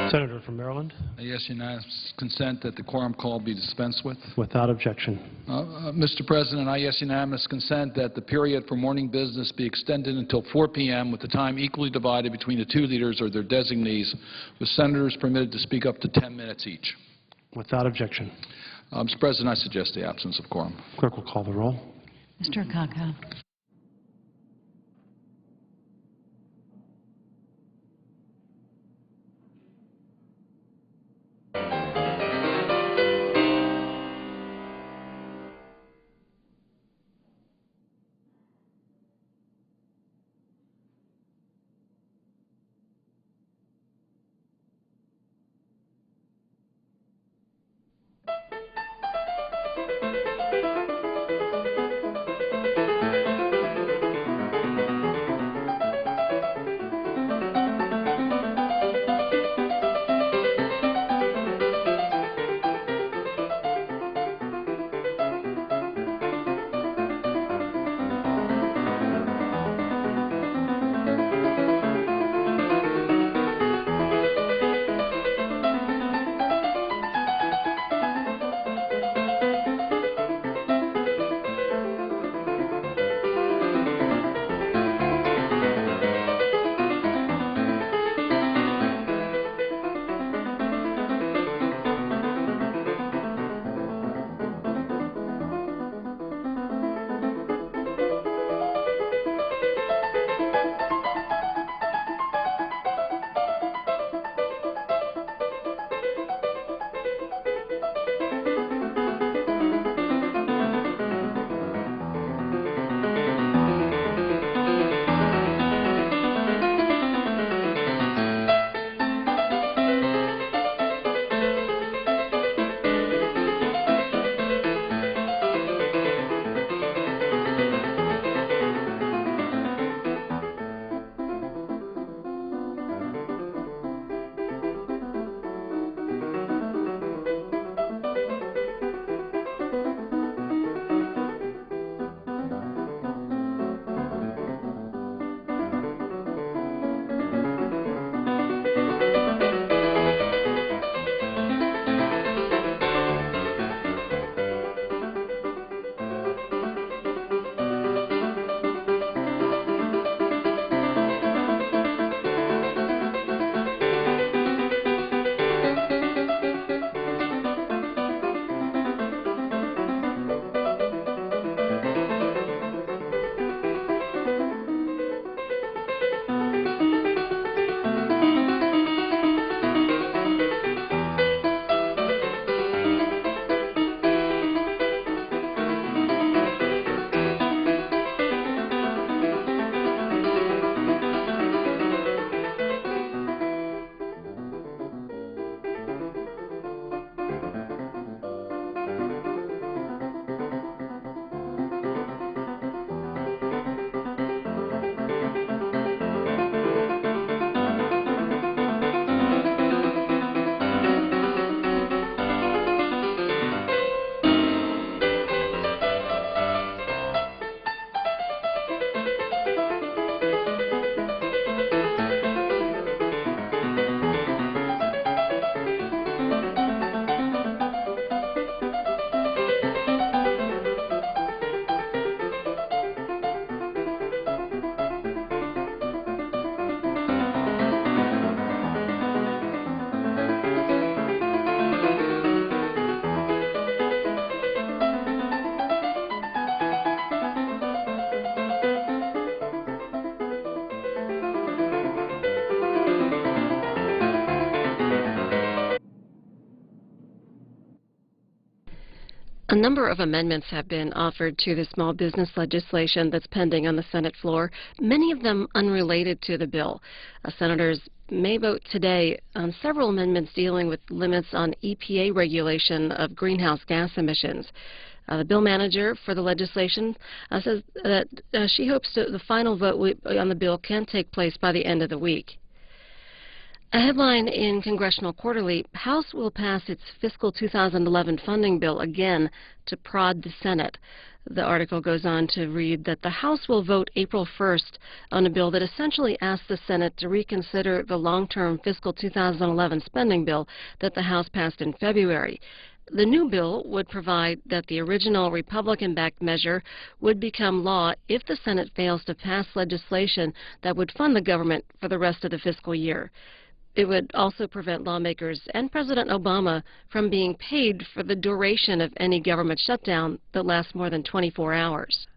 Senator from Maryland. Yes, unanimous consent that the quorum call be dispensed with. Without objection. Mr. President, I yes unanimous consent that the period for morning business be extended until 4 p.m. with the time equally divided between the two leaders or their designees, with senators permitted to speak up to 10 minutes each. Without objection. Mr. President, I suggest the absence of quorum. Clerk will call the roll. Mr. Akaka. A number of amendments have been offered to the small business legislation that's pending on the Senate floor, many of them unrelated to the bill. Senators may vote today on several amendments dealing with limits on EPA regulation of greenhouse gas emissions. The bill manager for the legislation says that she hopes the final vote on the bill can take place by the end of the week. A headline in Congressional Quarterly: House will pass its fiscal 2011 funding bill again to prod the Senate. The article goes on to read that the House will vote April 1st on a bill that essentially asks the Senate to reconsider the long-term fiscal 2011 spending bill that the House passed in February. The new bill would provide that the original Republican-backed measure would become law if the Senate fails to pass legislation that would fund the government for the rest of the fiscal year. It would also prevent lawmakers and President Obama from being paid for the duration of any government shutdown that lasts more than 24 hours.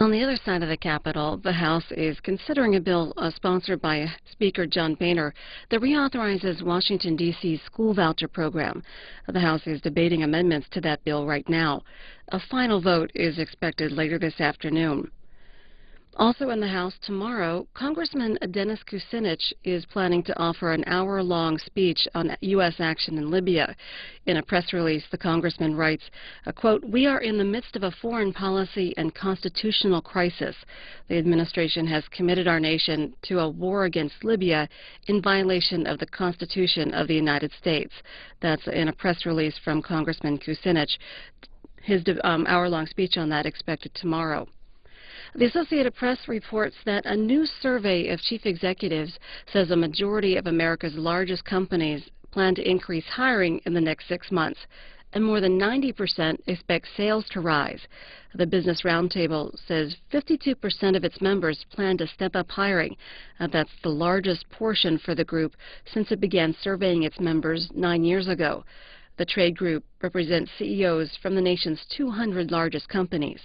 On the other side of the Capitol, the House is considering a bill sponsored by Speaker John Boehner that reauthorizes Washington, D.C.'s school voucher program. The House is debating amendments to that bill right now. A final vote is expected later this afternoon. Also in the House tomorrow, Congressman Dennis Kucinich is planning to offer an hour-long speech on U.S. action in Libya. In a press release, the congressman writes, quote, "We are in the midst of a foreign policy and constitutional crisis. The administration has committed our nation to a war against Libya in violation of the Constitution of the United States." That's in a press release from Congressman Kucinich. His hour-long speech on that expected tomorrow. The Associated Press reports that a new survey of chief executives says a majority of America's largest companies plan to increase hiring in the next 6 months, and more than 90% expect sales to rise. The Business Roundtable says 52% of its members plan to step up hiring. That's the largest portion for the group since it began surveying its members 9 years ago. The trade group represents CEOs from the nation's 200 largest companies.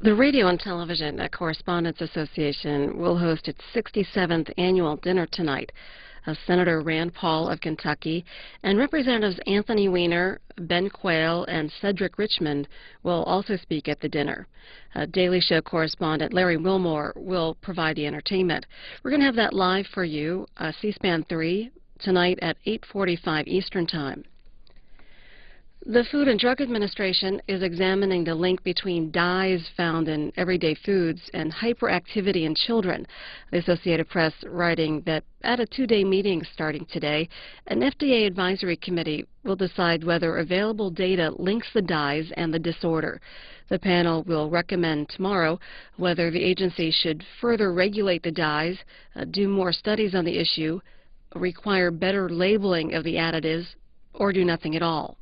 The Radio and Television Correspondents Association will host its 67th annual dinner tonight. Senator Rand Paul of Kentucky and Representatives Anthony Weiner, Ben Quayle, and Cedric Richmond will also speak at the dinner. Daily Show correspondent Larry Wilmore will provide the entertainment. We're going to have that live for you, C-SPAN 3, tonight at 8:45 Eastern Time. The Food and Drug Administration is examining the link between dyes found in everyday foods and hyperactivity in children. The Associated Press writing that at a two-day meeting starting today, an FDA advisory committee will decide whether available data links the dyes and the disorder. The panel will recommend tomorrow whether the agency should further regulate the dyes, do more studies on the issue, require better labeling of the additives, or do nothing at all.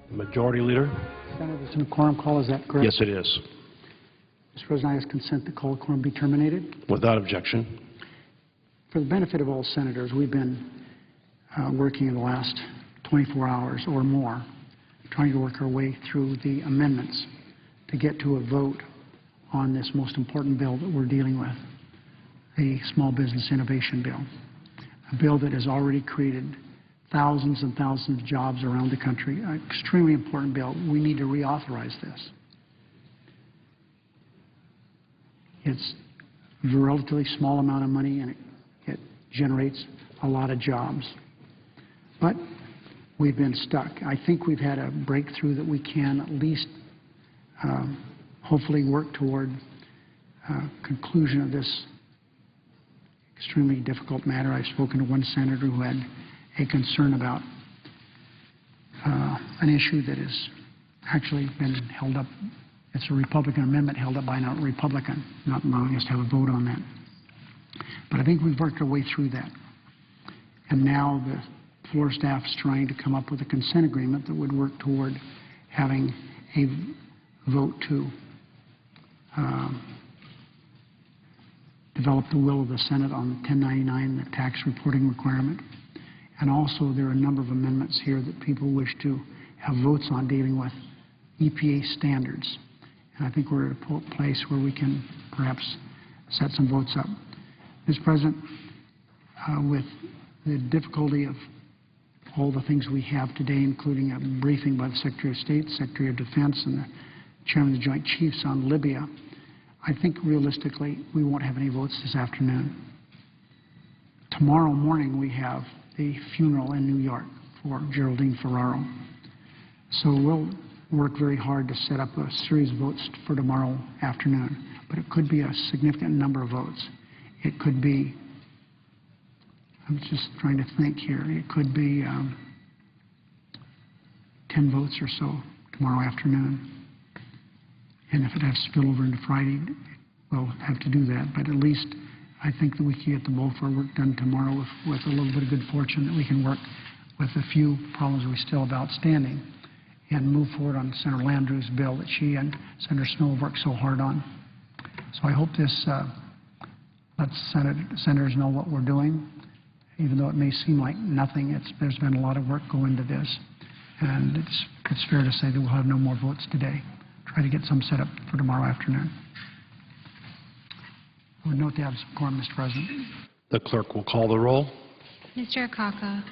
Majority Leader. Senator, it's in a quorum call, is that correct? Yes, it is. Mr. President, I ask consent the call quorum be terminated. Without objection. For the benefit of all senators, we've been working in the last 24 hours or more, trying to work our way through the amendments to get to a vote on this most important bill that we're dealing with, the Small Business Innovation Bill, a bill that has already created thousands and thousands of jobs around the country, an extremely important bill. We need to reauthorize this. It's a relatively small amount of money, and it generates a lot of jobs. But we've been stuck. I think we've had a breakthrough that we can at least hopefully work toward conclusion of this extremely difficult matter. I've spoken to one senator who had a concern about an issue that has actually been held up. It's a Republican amendment held up by a Republican, not allowing us to have a vote on that. But I think we've worked our way through that. And now the floor staff is trying to come up with a consent agreement that would work toward having a vote to develop the will of the Senate on 1099, the tax reporting requirement. And also there are a number of amendments here that people wish to have votes on dealing with EPA standards. And I think we're at a place where we can perhaps set some votes up. Mr. President, with the difficulty of all the things we have today, including a briefing by the Secretary of State, Secretary of Defense, and the Chairman of the Joint Chiefs on Libya, I think realistically we won't have any votes this afternoon. Tomorrow morning we have the funeral in New York for Geraldine Ferraro. So we'll work very hard to set up a series of votes for tomorrow afternoon. But it could be a significant number of votes. It could be, I'm just trying to think here, it could be 10 votes or so tomorrow afternoon. And if it has to spill over into Friday, we'll have to do that. But at least I think that we can get the bulk of our work done tomorrow with a little bit of good fortune that we can work with a few problems we still have outstanding and move forward on Senator Landrieu's bill that she and Senator Snowe have worked so hard on. So I hope this lets senators know what we're doing. Even though it may seem like nothing, there's been a lot of work go into this. And it's fair to say that we'll have no more votes today. Try to get some set up for tomorrow afternoon. I would note to have some quorum, Mr. President. The clerk will call the roll. Mr. Akaka.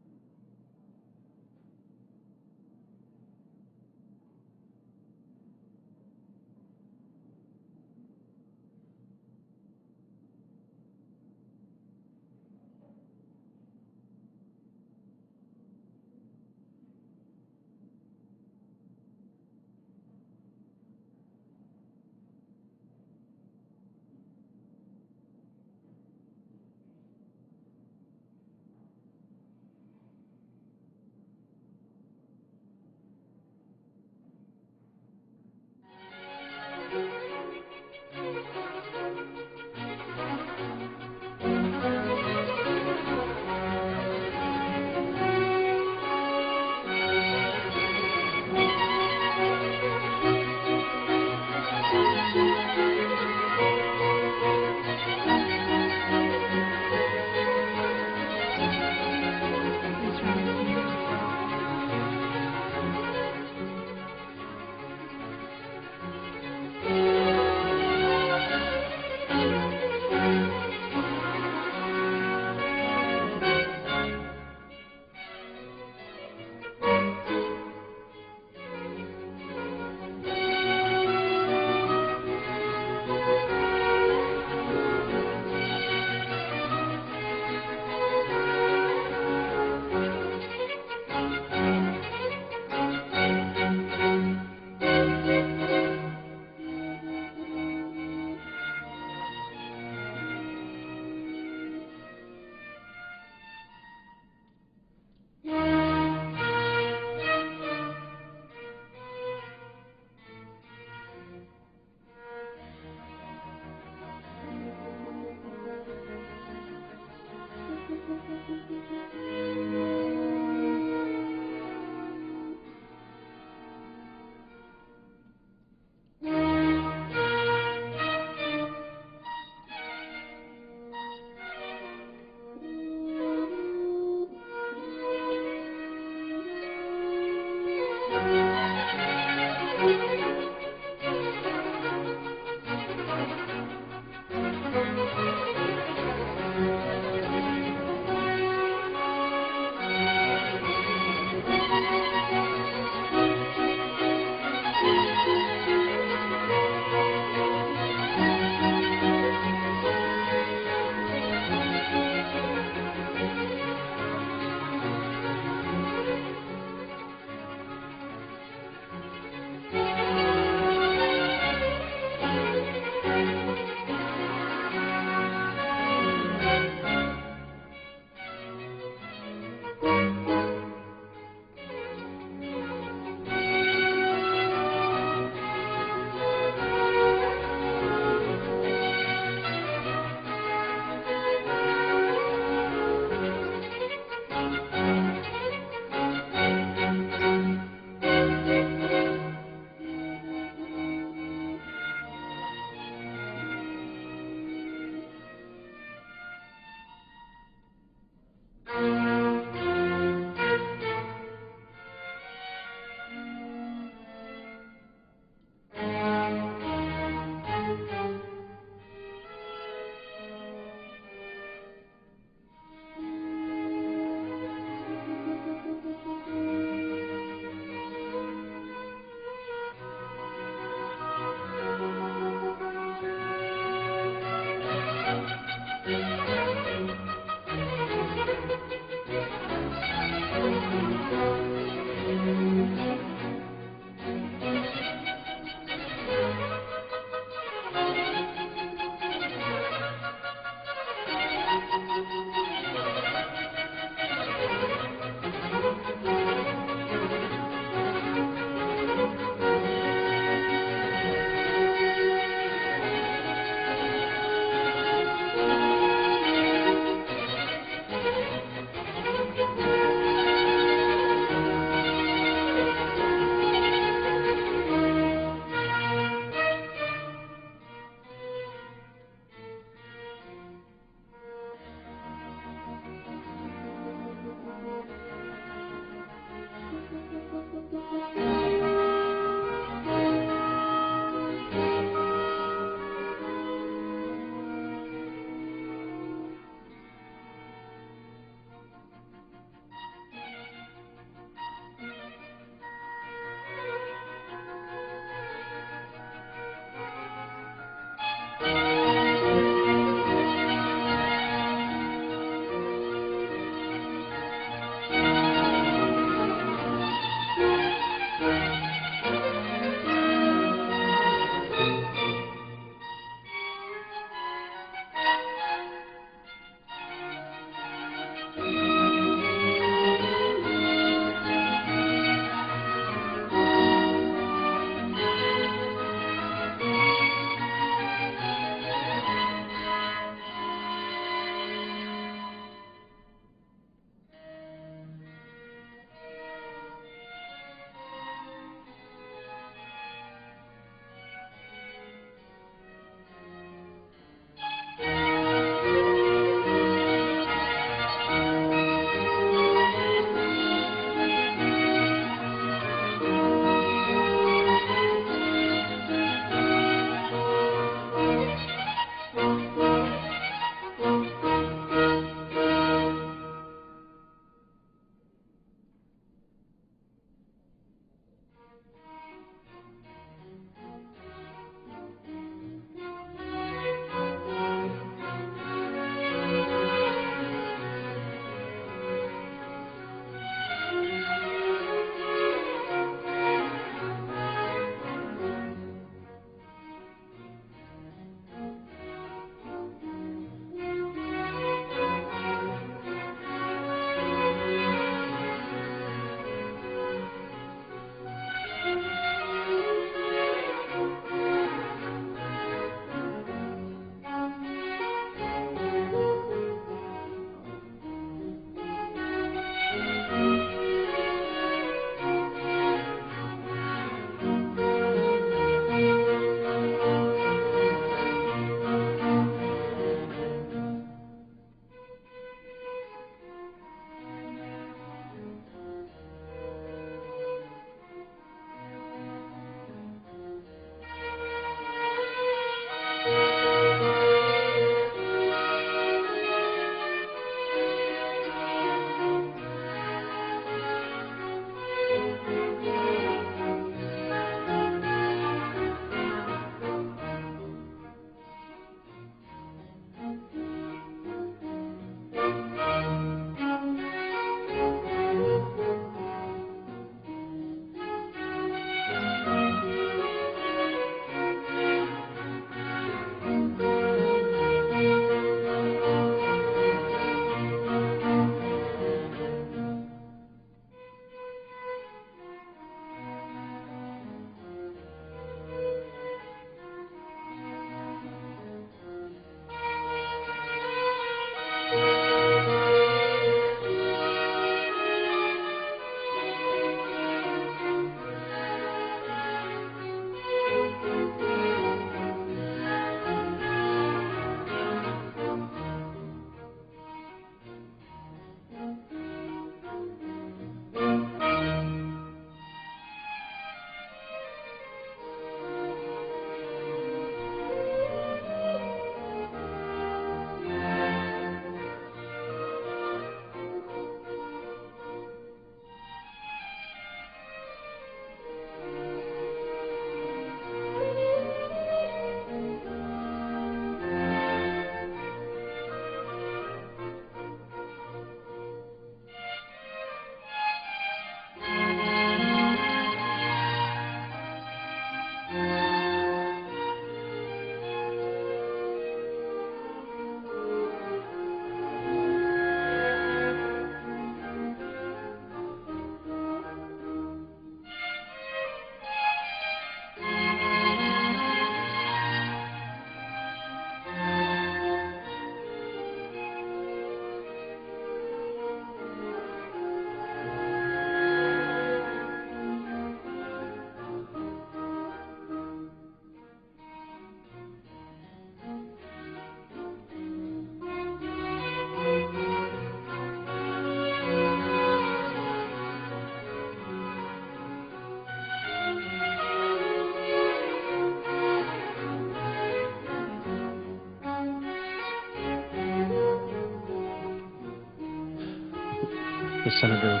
The Senator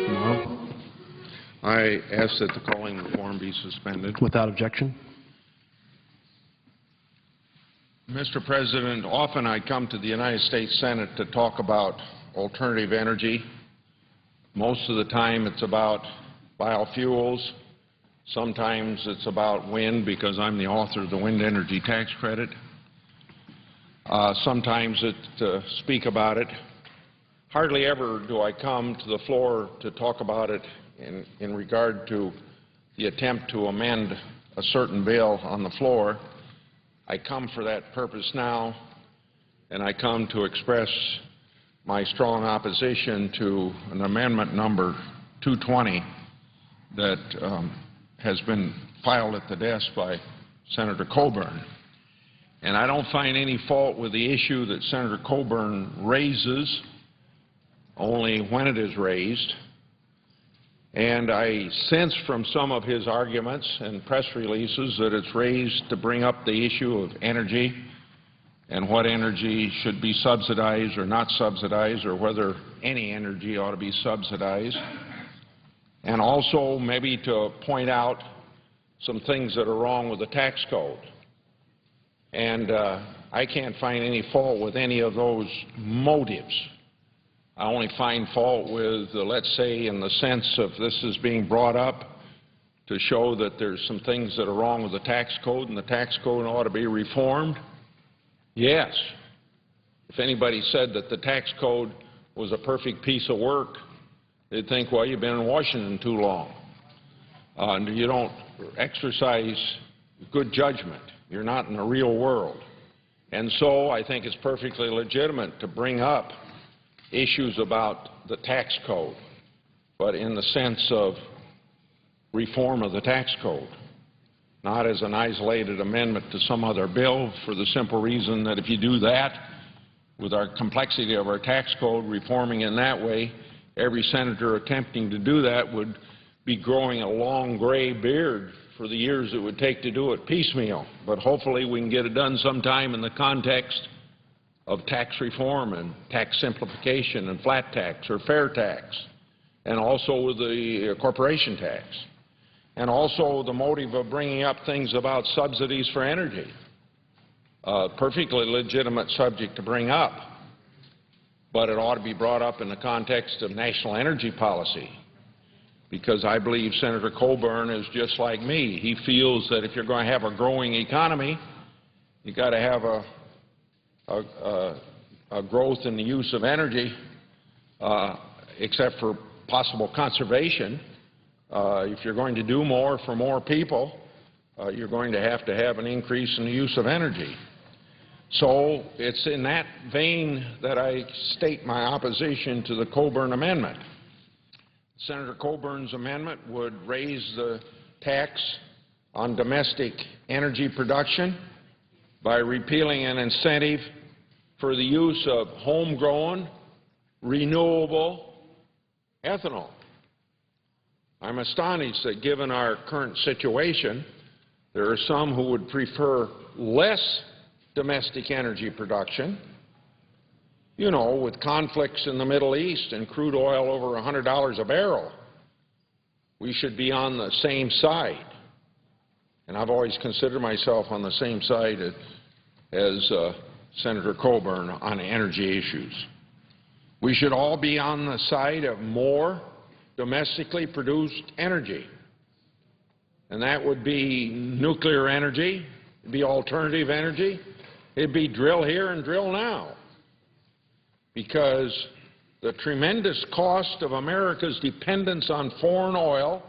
Morrow. I ask that the calling reform be suspended. Without objection. Mr. President, often I come to the United States Senate to talk about alternative energy. Most of the time it's about biofuels. Sometimes it's about wind because I'm the author of the wind energy tax credit. Sometimes to speak about it. Hardly ever do I come to the floor to talk about it in regard to the attempt to amend a certain bill on the floor. I come for that purpose now, and I come to express my strong opposition to an amendment number 220 that has been filed at the desk by Senator Coburn. And I don't find any fault with the issue that Senator Coburn raises, only when it is raised. And I sense from some of his arguments and press releases that it's raised to bring up the issue of energy and what energy should be subsidized or not subsidized, or whether any energy ought to be subsidized. And also maybe to point out some things that are wrong with the tax code. And I can't find any fault with any of those motives. I only find fault with, let's say, in the sense of this is being brought up to show that there's some things that are wrong with the tax code and the tax code ought to be reformed. Yes. If anybody said that the tax code was a perfect piece of work, they'd think, well, you've been in Washington too long. And you don't exercise good judgment. You're not in the real world. And so I think it's perfectly legitimate to bring up issues about the tax code, but in the sense of reform of the tax code, not as an isolated amendment to some other bill, for the simple reason that if you do that, with our complexity of our tax code, reforming in that way, every senator attempting to do that would be growing a long gray beard for the years it would take to do it piecemeal. But hopefully we can get it done sometime in the context of tax reform and tax simplification and flat tax or fair tax, and also with the corporation tax, and also the motive of bringing up things about subsidies for energy. Perfectly legitimate subject to bring up, but it ought to be brought up in the context of national energy policy, because I believe Senator Coburn is just like me. He feels that if you're going to have a growing economy, you've got to have a growth in the use of energy, except for possible conservation. If you're going to do more for more people, you're going to have an increase in the use of energy. So it's in that vein that I state my opposition to the Coburn amendment. Senator Coburn's amendment would raise the tax on domestic energy production by repealing an incentive for the use of homegrown, renewable ethanol. I'm astonished that given our current situation, there are some who would prefer less domestic energy production. You know, with conflicts in the Middle East and crude oil over $100 a barrel, we should be on the same side. And I've always considered myself on the same side as Senator Coburn on energy issues. We should all be on the side of more domestically produced energy. And that would be nuclear energy, it would be alternative energy, it would be drill here and drill now. Because the tremendous cost of America's dependence on foreign oil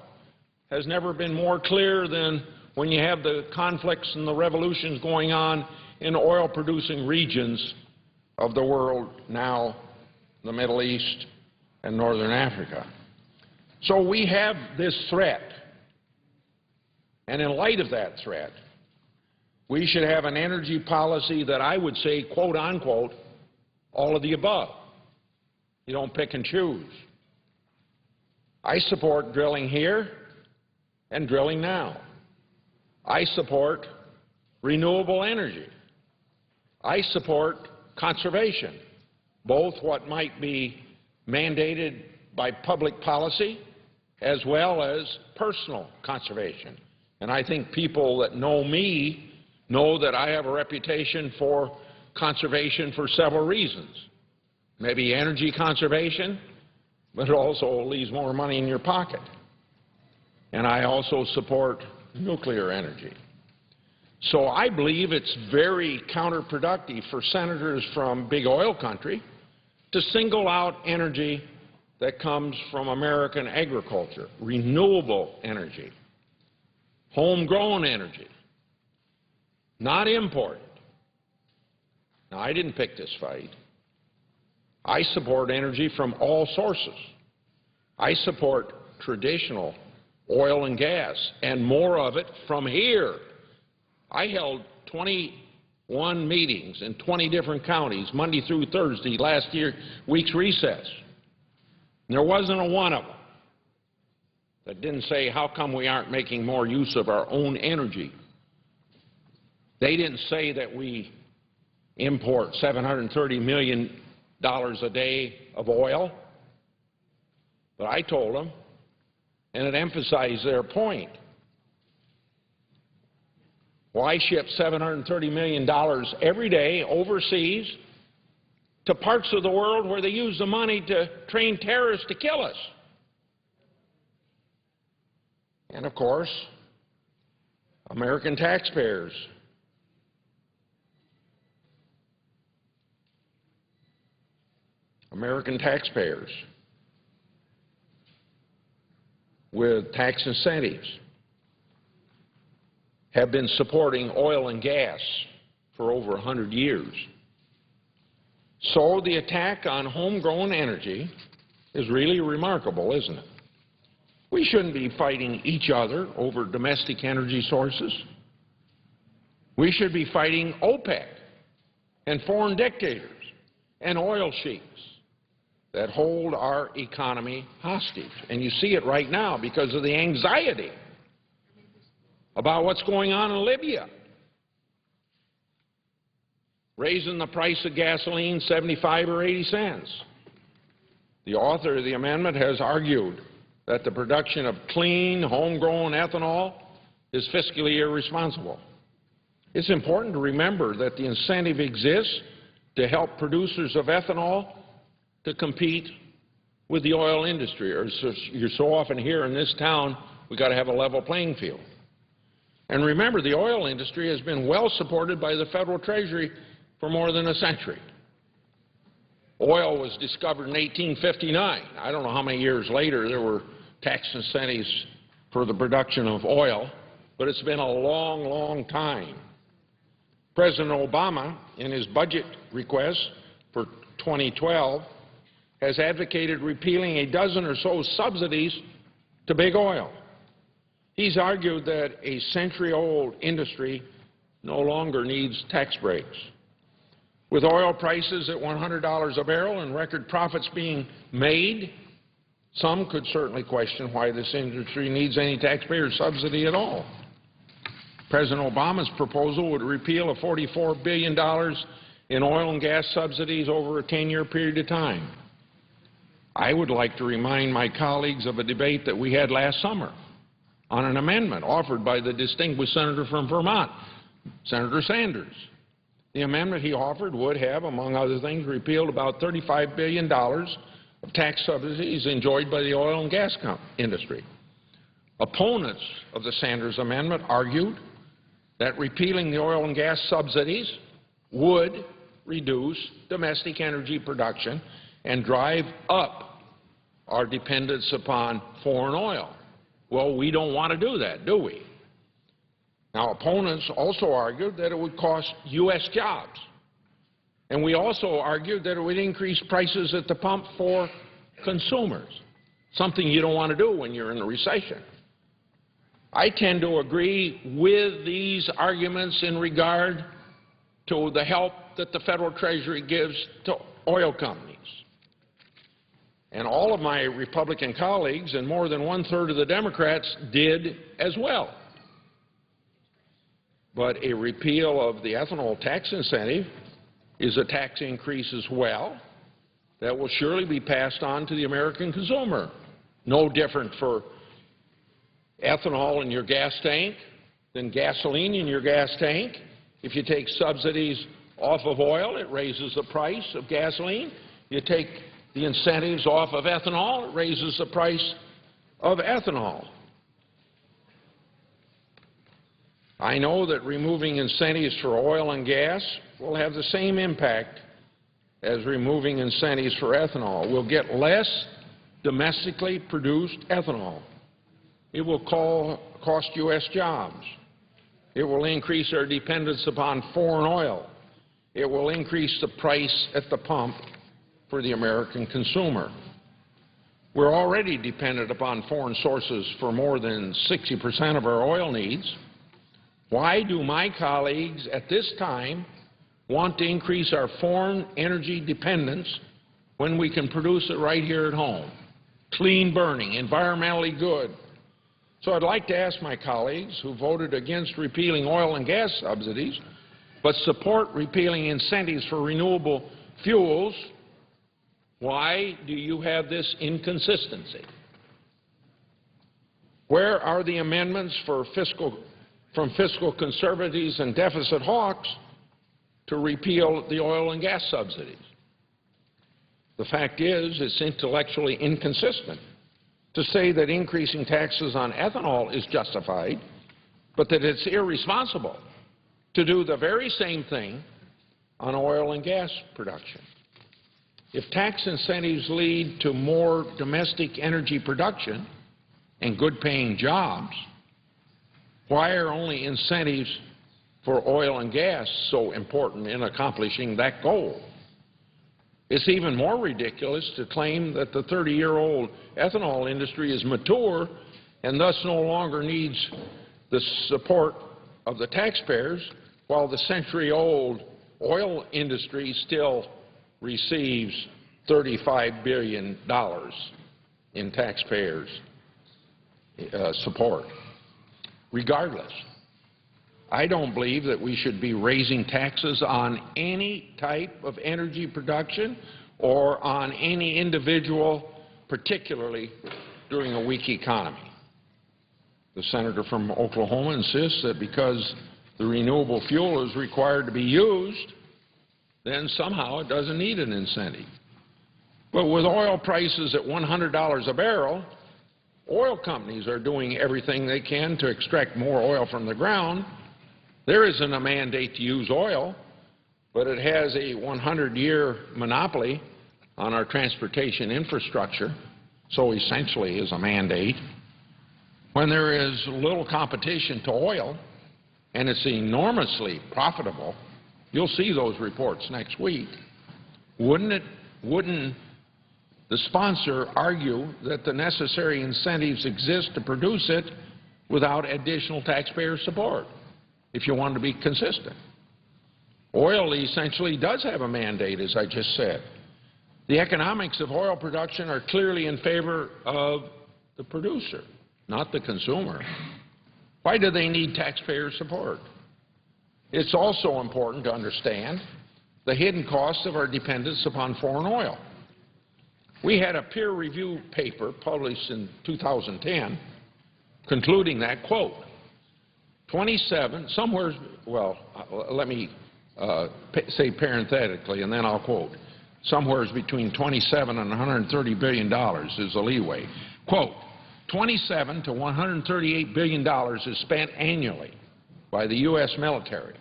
has never been more clear than when you have the conflicts and the revolutions going on in oil-producing regions of the world now, the Middle East and Northern Africa. So we have this threat, and in light of that threat, we should have an energy policy that I would say, quote, unquote, all of the above. You don't pick and choose. I support drilling here and drilling now. I support renewable energy. I support conservation, both what might be mandated by public policy as well as personal conservation. And I think people that know me know that I have a reputation for conservation for several reasons. Maybe energy conservation, but it also leaves more money in your pocket. And I also support nuclear energy. So I believe it's very counterproductive for senators from big oil country to single out energy that comes from American agriculture, renewable energy, homegrown energy, not imported. Now, I didn't pick this fight. I support energy from all sources. I support traditional oil and gas and more of it from here. I held 21 meetings in 20 different counties, Monday through Thursday, last week's recess. And there wasn't a one of them that didn't say, how come we aren't making more use of our own energy? They didn't say that we import $730 million a day of oil. But I told them, and it emphasized their point. Why ship $730 million every day overseas to parts of the world where they use the money to train terrorists to kill us? And, of course, American taxpayers with tax incentives have been supporting oil and gas for over 100 years. So the attack on homegrown energy is really remarkable, isn't it? We shouldn't be fighting each other over domestic energy sources. We should be fighting OPEC and foreign dictators and oil sheiks that hold our economy hostage. And you see it right now because of the anxiety about what's going on in Libya. Raising the price of gasoline 75 or 80 cents. The author of the amendment has argued that the production of clean, homegrown ethanol is fiscally irresponsible. It's important to remember that the incentive exists to help producers of ethanol to compete with the oil industry. Or you're so often here in this town, we've got to have a level playing field. And remember, the oil industry has been well supported by the Federal Treasury for more than a century. Oil was discovered in 1859. I don't know how many years later there were tax incentives for the production of oil, but it's been a long, long time. President Obama, in his budget request for 2012, has advocated repealing a dozen or so subsidies to big oil. He's argued that a century-old industry no longer needs tax breaks. With oil prices at $100 a barrel and record profits being made, some could certainly question why this industry needs any taxpayer subsidy at all. President Obama's proposal would repeal a $44 billion in oil and gas subsidies over a 10-year period of time. I would like to remind my colleagues of a debate that we had last summer on an amendment offered by the distinguished senator from Vermont, Senator Sanders. The amendment he offered would have, among other things, repealed about $35 billion of tax subsidies enjoyed by the oil and gas industry. Opponents of the Sanders amendment argued that repealing the oil and gas subsidies would reduce domestic energy production and drive up our dependence upon foreign oil. Well, we don't want to do that, do we? Now, opponents also argued that it would cost U.S. jobs. And we also argued that it would increase prices at the pump for consumers, something you don't want to do when you're in a recession. I tend to agree with these arguments in regard to the help that the Federal Treasury gives to oil companies. And all of my Republican colleagues and more than one-third of the Democrats did as well. But a repeal of the ethanol tax incentive is a tax increase as well that will surely be passed on to the American consumer. No different for ethanol in your gas tank than gasoline in your gas tank. If you take subsidies off of oil, it raises the price of gasoline. You take the incentives off of ethanol, it raises the price of ethanol. I know that removing incentives for oil and gas will have the same impact as removing incentives for ethanol. We'll get less domestically produced ethanol. It will cost U.S. jobs. It will increase our dependence upon foreign oil. It will increase the price at the pump for the American consumer. We're already dependent upon foreign sources for more than 60% of our oil needs. Why do my colleagues at this time want to increase our foreign energy dependence when we can produce it right here at home? Clean burning, environmentally good. So I'd like to ask my colleagues who voted against repealing oil and gas subsidies but support repealing incentives for renewable fuels, why do you have this inconsistency? Where are the amendments from fiscal conservatives and deficit hawks to repeal the oil and gas subsidies? The fact is, it's intellectually inconsistent to say that increasing taxes on ethanol is justified, but that it's irresponsible to do the very same thing on oil and gas production. If tax incentives lead to more domestic energy production and good-paying jobs, why are only incentives for oil and gas so important in accomplishing that goal? It's even more ridiculous to claim that the 30-year-old ethanol industry is mature and thus no longer needs the support of the taxpayers, while the century-old oil industry still receives $35 billion in taxpayers' support. Regardless, I don't believe that we should be raising taxes on any type of energy production or on any individual, particularly during a weak economy. The senator from Oklahoma insists that because the renewable fuel is required to be used, then somehow it doesn't need an incentive. But with oil prices at $100 a barrel, oil companies are doing everything they can to extract more oil from the ground. There isn't a mandate to use oil, but it has a 100-year monopoly on our transportation infrastructure, so essentially is a mandate. When there is little competition to oil, and it's enormously profitable, you'll see those reports next week, wouldn't the sponsor argue that the necessary incentives exist to produce it without additional taxpayer support, if you want to be consistent? Oil essentially does have a mandate, as I just said. The economics of oil production are clearly in favor of the producer, not the consumer. Why do they need taxpayer support? It's also important to understand the hidden costs of our dependence upon foreign oil. We had a peer review paper published in 2010 concluding that, quote, 27, somewhere, well, let me say parenthetically, and then I'll quote, somewhere between $27 and $130 billion is the leeway. Quote, 27 to $138 billion is spent annually by the U.S. military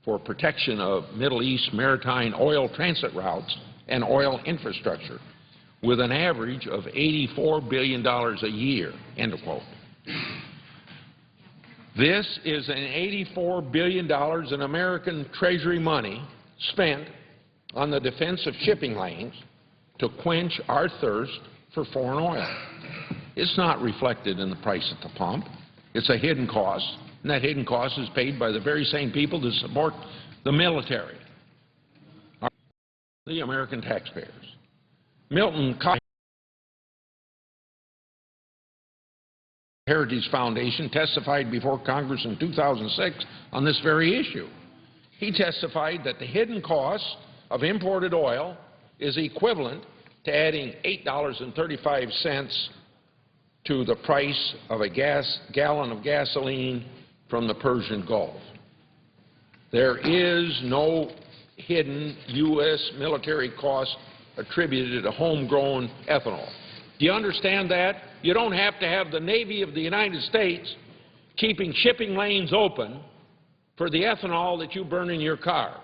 for protection of Middle East maritime oil transit routes and oil infrastructure, with an average of $84 billion a year, end of quote. This is an $84 billion in American Treasury money spent on the defense of shipping lanes to quench our thirst for foreign oil. It's not reflected in the price at the pump. It's a hidden cost, and that hidden cost is paid by the very same people that support the military, the American taxpayers. Milton Heritage Foundation testified before Congress in 2006 on this very issue. He testified that the hidden costs of imported oil is equivalent to adding $8.35 to the price of a gallon of gasoline from the Persian Gulf. There is no hidden U.S. military cost attributed to homegrown ethanol. Do you understand that? You don't have to have the Navy of the United States keeping shipping lanes open for the ethanol that you burn in your car.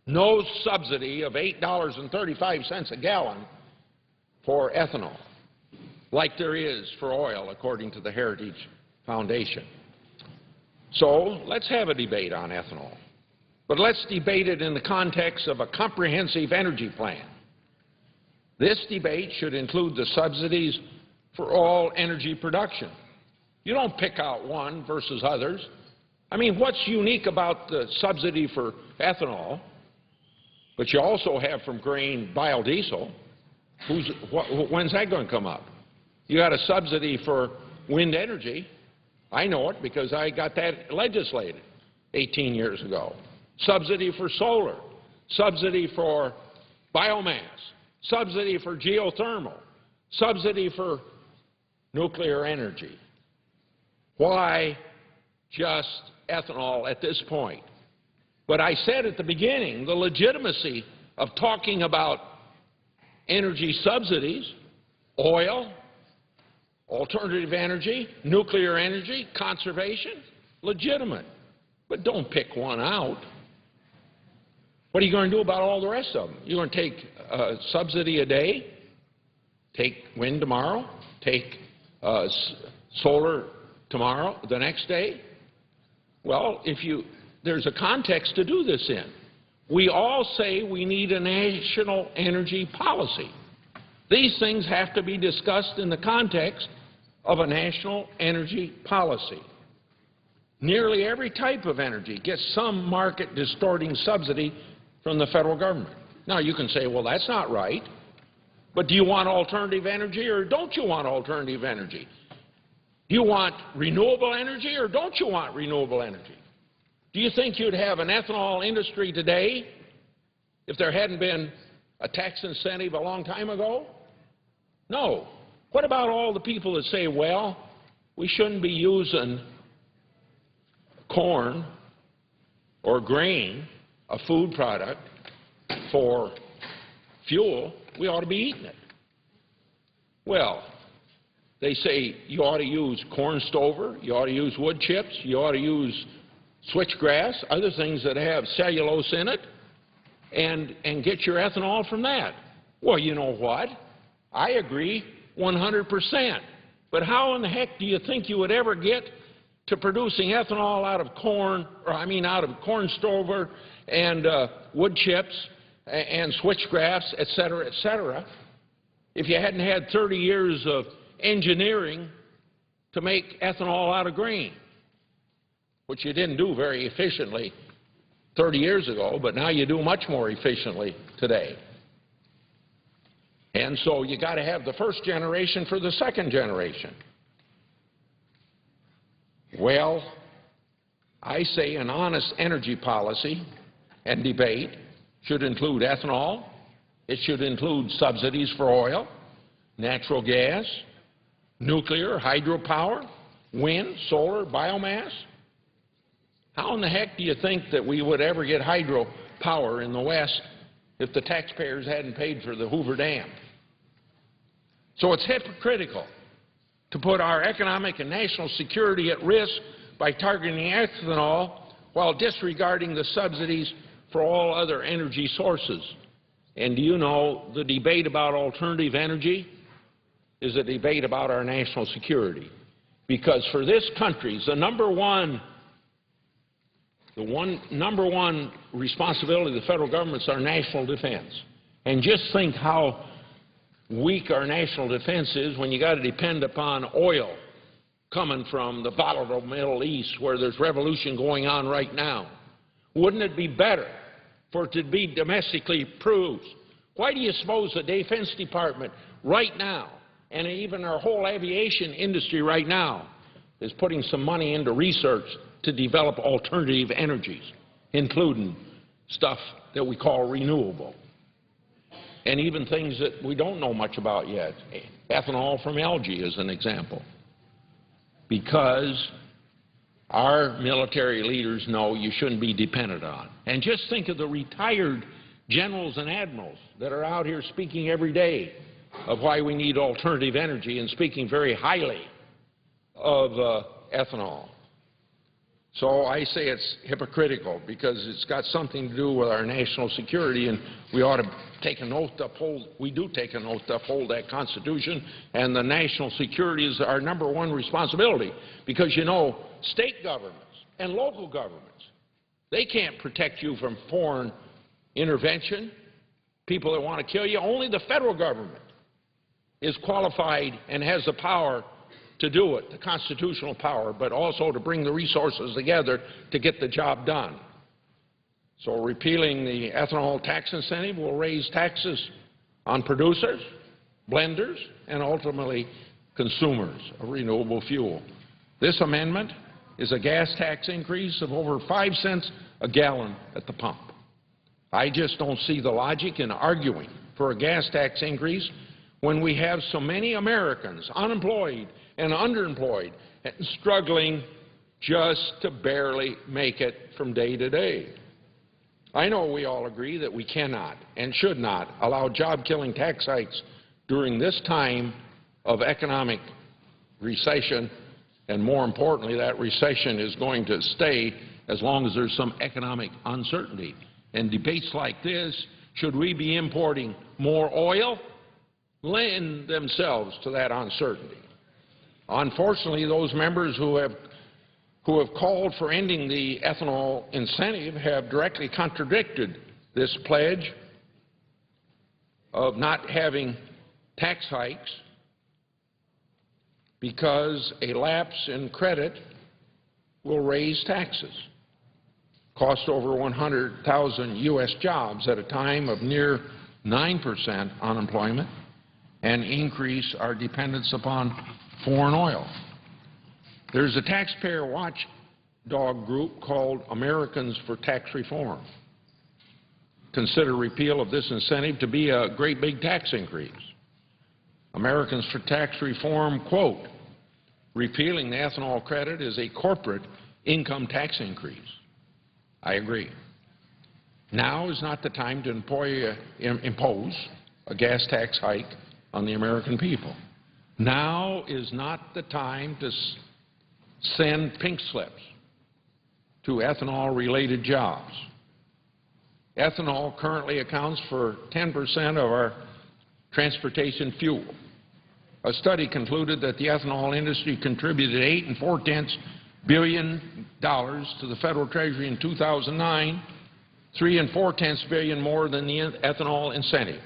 No subsidy of $8.35 a gallon for ethanol, like there is for oil, according to the Heritage Foundation. So let's have a debate on ethanol. But let's debate it in the context of a comprehensive energy plan. This debate should include the subsidies for all energy production. You don't pick out one versus others. I mean, what's unique about the subsidy for ethanol, but you also have from grain biodiesel? When's that going to come up? You got a subsidy for wind energy. I know it because I got that legislated 18 years ago. Subsidy for solar, subsidy for biomass, subsidy for geothermal, subsidy for nuclear energy. Why just ethanol at this point? But I said at the beginning, the legitimacy of talking about energy subsidies, oil, alternative energy, nuclear energy, conservation, legitimate. But don't pick one out. What are you going to do about all the rest of them? You're going to take a subsidy a day, take wind tomorrow, take solar tomorrow, the next day? Well, there's a context to do this in. We all say we need a national energy policy. These things have to be discussed in the context of a national energy policy. Nearly every type of energy gets some market-distorting subsidy from the federal government. Now, you can say, well, that's not right. But do you want alternative energy or don't you want alternative energy? Do you want renewable energy or don't you want renewable energy? Do you think you'd have an ethanol industry today if there hadn't been a tax incentive a long time ago? No. What about all the people that say, well, we shouldn't be using corn or grain, a food product, for fuel? We ought to be eating it. Well, they say you ought to use corn stover, you ought to use wood chips, you ought to use switchgrass, other things that have cellulose in it, and get your ethanol from that. Well, you know what? I agree 100%. But how in the heck do you think you would ever get to producing ethanol out of corn, out of corn stover and wood chips and switchgrass, et cetera, if you hadn't had 30 years of engineering to make ethanol out of grain, which you didn't do very efficiently 30 years ago, but now you do much more efficiently today. And so you got to have the first generation for the second generation. Well, I say an honest energy policy and debate should include ethanol. It should include subsidies for oil, natural gas, nuclear, hydropower, wind, solar, biomass. How in the heck do you think that we would ever get hydropower in the West if the taxpayers hadn't paid for the Hoover Dam? So it's hypocritical to put our economic and national security at risk by targeting ethanol while disregarding the subsidies for all other energy sources. And do you know the debate about alternative energy is a debate about our national security? Because for this country, the number one responsibility of the federal government is our national defense. And just think how weak our national defense is when you got to depend upon oil coming from the volatile Middle East where there's revolution going on right now. Wouldn't it be better for it to be domestically produced? Why do you suppose the Defense Department right now, and even our whole aviation industry right now, is putting some money into research to develop alternative energies, including stuff that we call renewable, and even things that we don't know much about yet. Ethanol from algae is an example, because our military leaders know you shouldn't be dependent on. And just think of the retired generals and admirals that are out here speaking every day of why we need alternative energy and speaking very highly of ethanol. So I say it's hypocritical because it's got something to do with our national security, and we ought to take an oath to uphold, we do take an oath to uphold that Constitution, and the national security is our #1 responsibility because, you know, state governments and local governments, they can't protect you from foreign intervention, people that want to kill you. Only the federal government is qualified and has the power to do it, the constitutional power, but also to bring the resources together to get the job done. So repealing the ethanol tax incentive will raise taxes on producers, blenders, and ultimately consumers of renewable fuel. This amendment is a gas tax increase of over 5 cents a gallon at the pump. I just don't see the logic in arguing for a gas tax increase when we have so many Americans unemployed and underemployed and struggling just to barely make it from day to day. I know we all agree that we cannot and should not allow job-killing tax hikes during this time of economic recession, and more importantly, that recession is going to stay as long as there's some economic uncertainty. And debates like this, should we be importing more oil, lend themselves to that uncertainty. Unfortunately, those members who have called for ending the ethanol incentive have directly contradicted this pledge of not having tax hikes because a lapse in credit will raise taxes, cost over 100,000 U.S. jobs at a time of near 9% unemployment, and increase our dependence upon foreign oil. There's a taxpayer watchdog group called Americans for Tax Reform. Consider repeal of this incentive to be a great big tax increase. Americans for Tax Reform, quote, repealing the ethanol credit is a corporate income tax increase. I agree. Now is not the time to impose a gas tax hike on the American people. Now is not the time to send pink slips to ethanol-related jobs. Ethanol currently accounts for 10% of our transportation fuel. A study concluded that the ethanol industry contributed $8 4/10 billion to the federal treasury in 2009, $3 4/10 billion more than the ethanol incentive.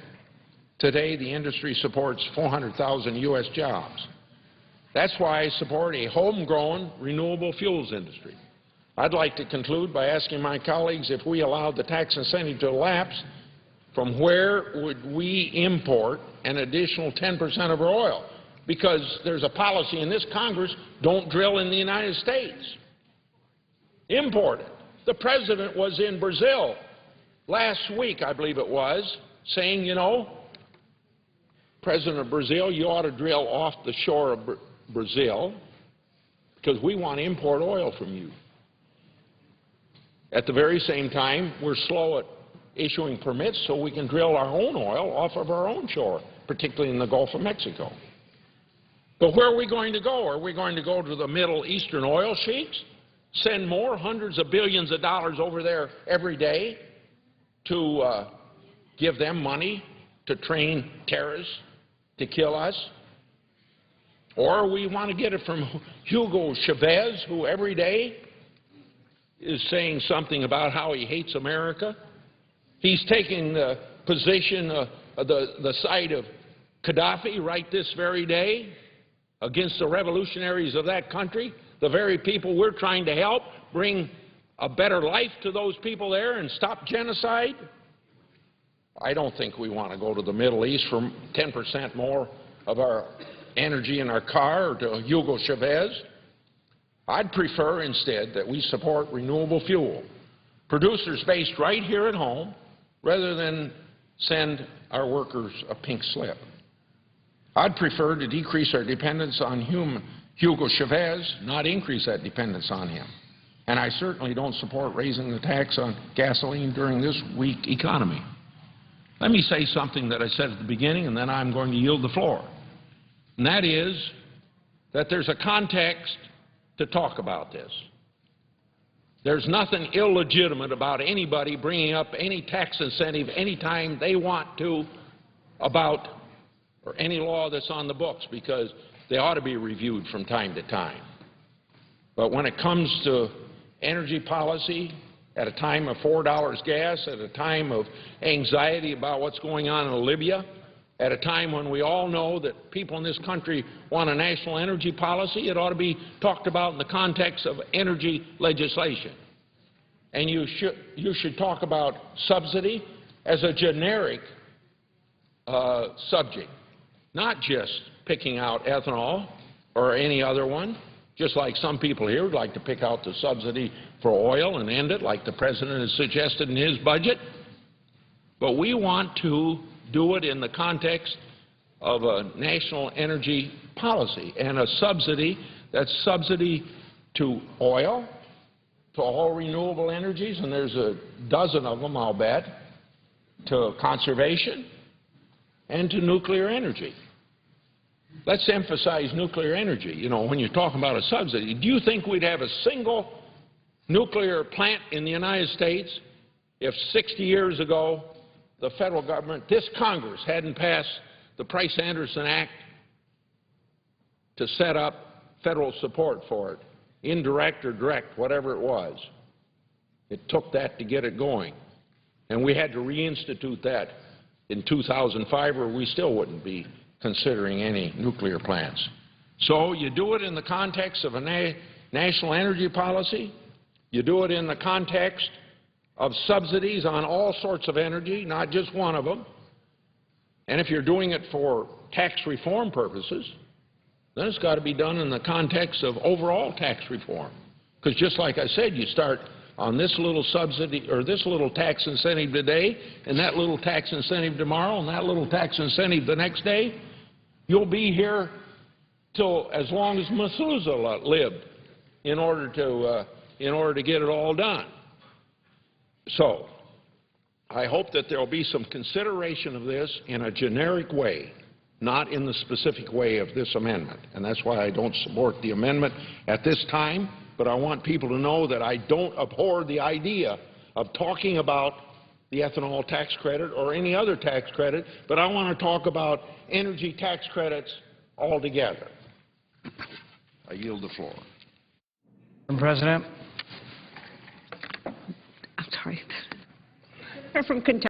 Today, the industry supports 400,000 U.S. jobs. That's why I support a homegrown renewable fuels industry. I'd like to conclude by asking my colleagues, if we allowed the tax incentive to elapse, from where would we import an additional 10% of our oil? Because there's a policy in this Congress, don't drill in the United States. Import it. The President was in Brazil last week, I believe it was, saying, you know, President of Brazil, you ought to drill off the shore of Brazil because we want to import oil from you. At the very same time, we're slow at issuing permits so we can drill our own oil off of our own shore, particularly in the Gulf of Mexico. But where are we going to go? Are we going to go to the Middle Eastern oil sheiks, send more hundreds of billions of dollars over there every day to give them money to train terrorists to kill us? Or we want to get it from Hugo Chavez, who every day is saying something about how he hates America. He's taking the position, the side of Gaddafi right this very day against the revolutionaries of that country, the very people we're trying to help bring a better life to those people there and stop genocide. I don't think we want to go to the Middle East for 10% more of our energy in our car or to Hugo Chavez. I'd prefer instead that we support renewable fuel, producers based right here at home rather than send our workers a pink slip. I'd prefer to decrease our dependence on Hugo Chavez, not increase that dependence on him. And I certainly don't support raising the tax on gasoline during this weak economy. Let me say something that I said at the beginning, and then I'm going to yield the floor. And that is that there's a context to talk about this. There's nothing illegitimate about anybody bringing up any tax incentive anytime they want to about or any law that's on the books, because they ought to be reviewed from time to time. But when it comes to energy policy, at a time of $4 gas, at a time of anxiety about what's going on in Libya, at a time when we all know that people in this country want a national energy policy, it ought to be talked about in the context of energy legislation. And you should talk about subsidy as a generic subject, not just picking out ethanol or any other one, just like some people here would like to pick out the subsidy for oil and end it like the President has suggested in his budget. But we want to do it in the context of a national energy policy and a subsidy that's subsidy to oil, to all renewable energies, and there's a dozen of them, I'll bet, to conservation, and to nuclear energy. Let's emphasize nuclear energy. You know, when you're talking about a subsidy, do you think we'd have a single nuclear plant in the United States if 60 years ago the federal government, this Congress, hadn't passed the Price-Anderson Act to set up federal support for it, indirect or direct, whatever it was? It took that to get it going. And we had to reinstitute that in 2005, or we still wouldn't be considering any nuclear plants. So you do it in the context of a national energy policy. You do it in the context of subsidies on all sorts of energy, not just one of them. And if you're doing it for tax reform purposes, then it's got to be done in the context of overall tax reform. Because just like I said, you start on this little subsidy or this little tax incentive today and that little tax incentive tomorrow and that little tax incentive the next day, you'll be here till as long as Methuselah lived in order to get it all done. So I hope that there will be some consideration of this in a generic way, not in the specific way of this amendment. And that's why I don't support the amendment at this time. But I want people to know that I don't abhor the idea of talking about the ethanol tax credit or any other tax credit, but I want to talk about energy tax credits altogether. I yield the floor. Madam President. I'm sorry. From Kentucky.